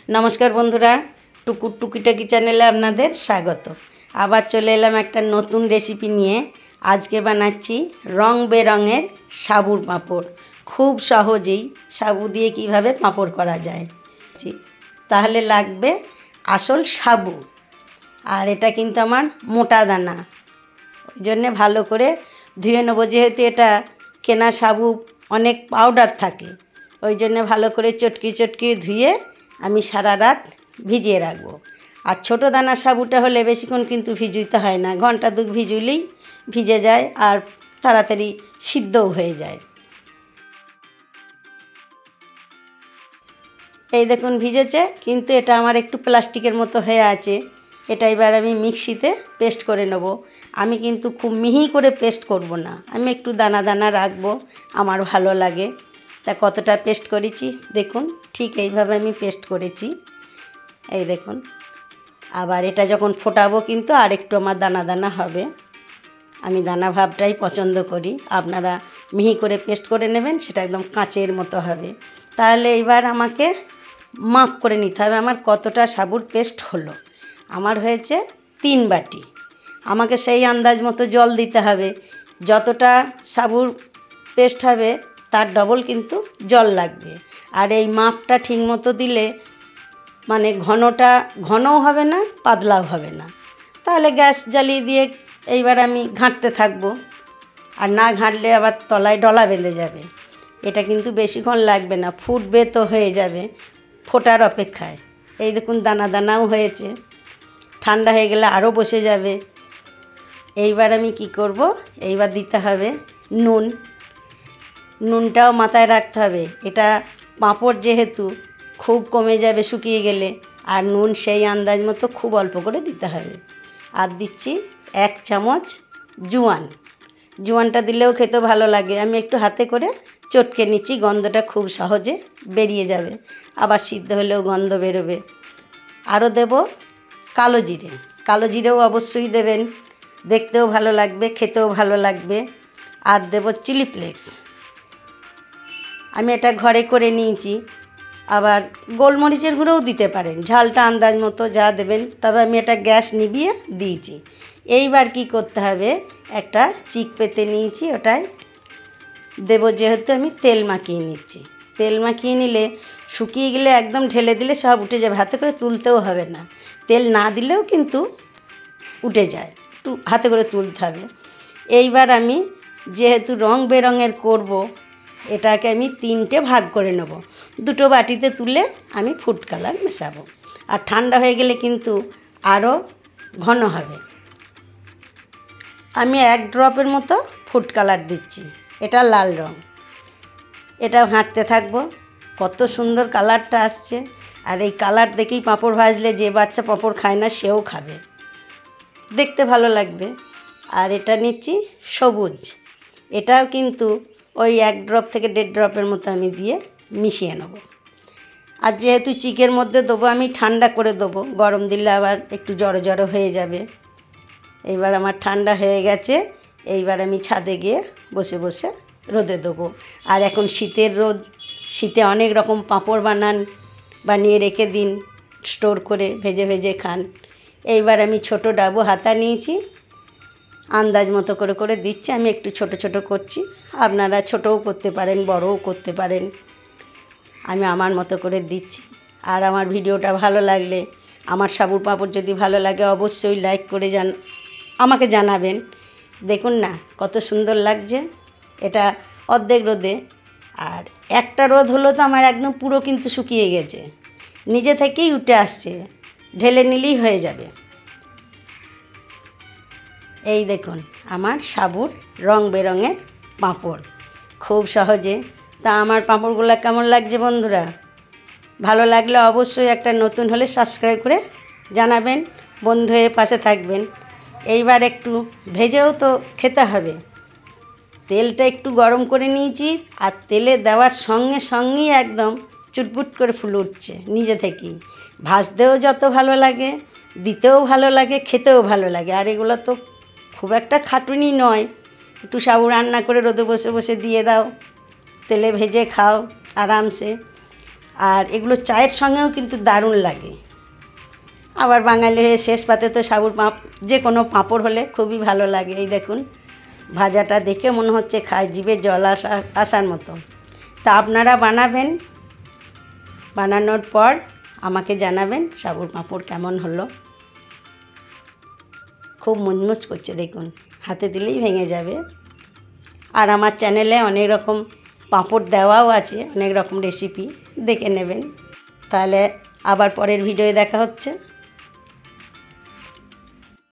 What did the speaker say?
नमस्कार बंधुरा टुकुर टुकिटाकी चैनेले आपनादेर स्वागत। आबार चले एलाम एकटा नतून रेसिपि निये। आज के बानाच्छि रंग बेरंगेर साबुर पापड़। खूब सहजेई साबु दिये किभाबे पापड़ करा जाय। ताहले लागबे आसल साबु और एटा किन्तु आमार मोटा दाना, ओई जन्य भालो करे धुए नेब। जेहेतु एटा केना साबु अनेक पाउडार थाके, ओई जन्य भालो करे चटकी चटकी धुए आमी सारा रात भिजिए राखबो। और छोटो दाना साबुटा होले बेशिक्षण किन्तु भिजुते हय ना, घंटा दुक भिजुलेई भिजे जाए और ताड़ाताड़ी सिद्धও হয়ে যায়। এই দেখুন ভিজেছে, কিন্তু এটা আমার একটু প্লাস্টিকের মতো হয়ে আছে। এটা এবার আমি মিক্সিতে পেস্ট করে নেব। আমি কিন্তু খুব মিহি করে পেস্ট করব না, আমি একটু দানা দানা রাখবো, আমার ভালো লাগে। তা কতটা পেস্ট করেছি দেখুন, ঠিক এইভাবে আমি পেস্ট করেছি। এই দেখুন, আবার এটা যখন ফোটাবো কিন্তু আর একটু আমার দানা দানা হবে। আমি দানা ভাবটাই পছন্দ করি। আপনারা মিহি করে পেস্ট করে নেবেন, সেটা একদম কাঁচের মতো হবে। তাহলে এবার আমাকে মাপ করে নিতে হবে আমার কতটা সাবুর পেস্ট হলো। আমার হয়েছে 3 বাটি। আমাকে সেই আন্দাজ মতো জল দিতে হবে। যতটা সাবুর পেস্ট হবে তার ডবল কিন্তু জল লাগবে। আর এই মাপটা ঠিক মতো দিলে মানে ঘনটা ঘনও হবে না, পাতলাও হবে না। তাহলে গ্যাস জ্বালিয়ে দিয়ে এইবার আমি ঘাঁটতে থাকবো। আর না ঘাঁটলে আবার তলায় ডলা বেঁধে যাবে। এটা কিন্তু বেশিক্ষণ লাগবে না, ফুটবে তো হয়ে যাবে ফোটার অপেক্ষায়। এই দেখুন দানা দানাও হয়েছে, ঠান্ডা হয়ে গেলে আরও বসে যাবে। এইবার আমি কি করব, এইবার দিতে হবে নুন। নুনটাও মাথায় রাখতে হবে, এটা পাঁপড় যেহেতু খুব কমে যাবে শুকিয়ে গেলে। আর নুন সেই আন্দাজ মতো খুব অল্প করে দিতে হবে। আর দিচ্ছি 1 চামচ জোয়ান। জোয়ানটা দিলেও খেতে ভালো লাগে। আমি একটু হাতে করে চটকে নিচ্ছি, গন্ধটা খুব সহজে বেরিয়ে যাবে। আবার সিদ্ধ হলেও গন্ধ বেরোবে। আরও দেব কালো জিরে। কালো জিরেও অবশ্যই দেবেন, দেখতেও ভালো লাগবে, খেতেও ভালো লাগবে। আর দেব চিলি ফ্লেক্স। আমি এটা ঘরে করে নিয়েছি। আবার গোলমরিচের গুঁড়োও দিতে পারেন, ঝালটা আন্দাজ মতো যা দেবেন। তবে আমি এটা গ্যাস নিভিয়ে দিয়েছি। এইবার কি করতে হবে, একটা চিক পেতে নিয়েছি, ওটাই দেব। যেহেতু আমি তেল মাখিয়ে নিচ্ছি, তেল মাখিয়ে নিলে শুকিয়ে গেলে একদম ঢেলে দিলে সব উঠে যাবে, হাতে করে তুলতেও হবে না। তেল না দিলেও কিন্তু উঠে যায়, একটু হাতে করে তুলতে হবে। এইবার আমি যেহেতু রং বেরঙের করব, এটাকে আমি 3টে ভাগ করে নেব। 2টো বাটিতে তুলে আমি ফুড কালার মেশাবো। আর ঠান্ডা হয়ে গেলে কিন্তু আরও ঘন হবে। আমি 1 ড্রপের মতো ফুড কালার দিচ্ছি, এটা লাল রং। এটা ঘাঁটতে থাকবো, কত সুন্দর কালারটা আসছে। আর এই কালার দেখেই পাঁপড় ভাজলে যে বাচ্চা পাঁপড় খায় না সেও খাবে, দেখতে ভালো লাগবে। আর এটা নিচ্ছি সবুজ, এটাও কিন্তু ওই 1 ড্রপ থেকে 1.5 ড্রপের মতো আমি দিয়ে মিশিয়ে নেব। আর যেহেতু চিকের মধ্যে দেবো, আমি ঠান্ডা করে দেবো, গরম দিলে আবার একটু জড়ো জড়ো হয়ে যাবে। এইবার আমার ঠান্ডা হয়ে গেছে। এইবার আমি ছাদে গিয়ে বসে বসে রোদে দেবো। আর এখন শীতের রোদ, শীতে অনেক রকম পাঁপড় বানিয়ে রেখে দিন, স্টোর করে ভেজে ভেজে খান। এইবার আমি ছোটো ডাবু হাতা নিয়েছি, আন্দাজ মতো করে করে দিচ্ছি। আমি একটু ছোট ছোট করছি, আপনারা ছোটও করতে পারেন, বড়ও করতে পারেন। আমি আমার মতো করে দিচ্ছি। আর আমার ভিডিওটা ভালো লাগলে, আমার সাবুর পাঁপড় যদি ভালো লাগে, অবশ্যই লাইক করে আমাকে জানাবেন। দেখুন না কত সুন্দর লাগছে। এটা অর্ধেক রোদে, আর একটা রোদ হলো তো আমার একদম পুরো কিন্তু শুকিয়ে গেছে, নিজে থেকেই উঠে আসছে, ঢেলে নিলেই হয়ে যাবে। এই দেখুন আমার সাবুর রং বেরঙের পাঁপড়, খুব সহজে। তা আমার পাঁপড়গুলো কেমন লাগছে বন্ধুরা? ভালো লাগলে অবশ্যই একটা নতুন হলে সাবস্ক্রাইব করে জানাবেন, বন্ধু হয়ে পাশে থাকবেন। এইবার একটু ভেজেও তো খেতে হবে। তেলটা একটু গরম করে নিয়েছি, আর তেলে দেওয়ার সঙ্গে সঙ্গেই একদম চুটপুট করে ফুলে উঠছে নিজে থেকেই। ভাজতেও যত ভালো লাগে, দিতেও ভালো লাগে, খেতেও ভালো লাগে। আর এগুলো তো খুব একটা খাটুনি নয়, একটু সাবু রান্না করে রোদে বসে বসে দিয়ে দাও, তেলে ভেজে খাও আরামসে। আর এগুলো চায়ের সঙ্গেও কিন্তু দারুণ লাগে। আবার বাঙালি হয়ে শেষ পাতে তো সাবুর যে কোনো পাঁপড় হলে খুবই ভালো লাগে। এই দেখুন ভাজাটা দেখে মনে হচ্ছে খায়, জিভে জল আসার মতো। তা আপনারা বানাবেন, বানানোর পর আমাকে জানাবেন সাবুর পাঁপড় কেমন হলো। খুব মুচমুচ করছে দেখুন, হাতে দিলেই ভেঙে যাবে। আর আমার চ্যানেলে অনেক রকম পাঁপড় দেওয়াও আছে, অনেক রকম রেসিপি, দেখে নেবেন। তাহলে আবার পরের ভিডিওয়ে দেখা হচ্ছে।